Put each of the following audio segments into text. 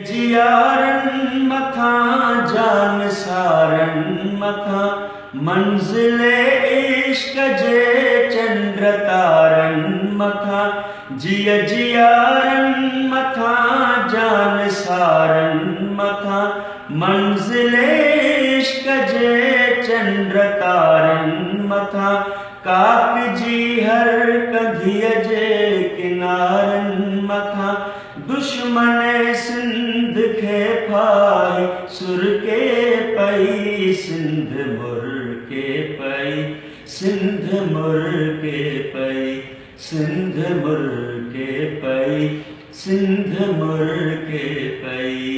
जियारन मथा जान सारन मथा मंजिले इश्क जे चंद्र तारन मथा जिया जियारन मथा जान सारन मथा मंजिले इश्क जे चंद्र तारन मथा काक जी हर कधिय जे किनारन मथा दुश्मन सिंध खे फाई सुर के पई सिंध मुर के पई सिंध मुर के पई सिंध मुर के पई सिंध मुर के पई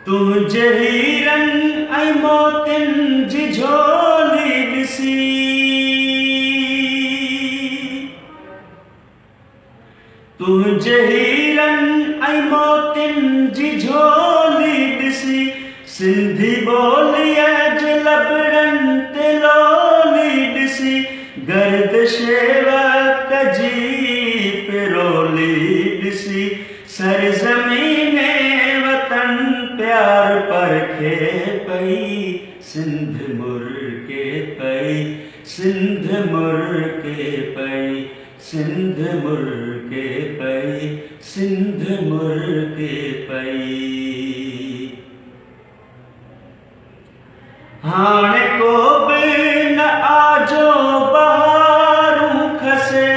तुझे हीरन ऐं मोतिन जी झोली ॾिसी तुझे हीरन ऐं मोतिन जी झोली ॾिसी सिंधी ॿोलीअ जे लबड़नि ते लोली ॾिसी गर्दिशे वक़्त जी पिरोली ॾिसी सरज़मीने वतन प्यार परखे पई सिंध मुर के पई सिंध मुर के पई सिंध मुर के पई सिंध मुर के पई हाणे को बि न आजो बहारूं खसे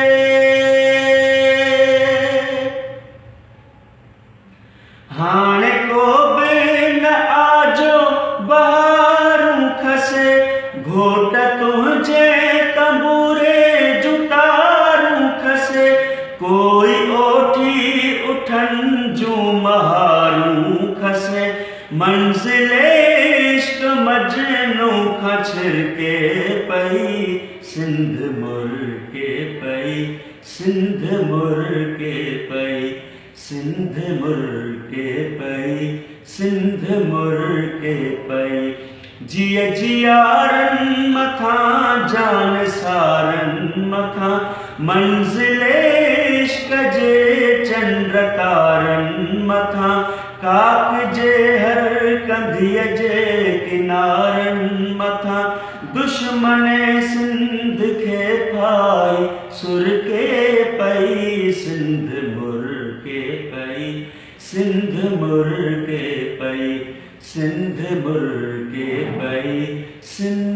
हाणे को बि न आजो बहारूं खसे घोट तुंहिंजे तंबूरे जुतारूं खसे कोई ओठी उठन जूं महारूं खसे मंजिले इश्क मजनू खां छिरके पई सिंध मुर के पई सिंध मुर के पई सिंध मुर के पई सिंध मुर के पई जिया जियारन मथा जान सारन मथा मंजिले इश्क जे चंद्र तारन मथा काक जे हर कंधिय जे किनारन मथा दुश्मन सिंध खे फाई सुर के पई सिंध मुर के पई सिंध मुर के पई सिंध मुर के पई सिंध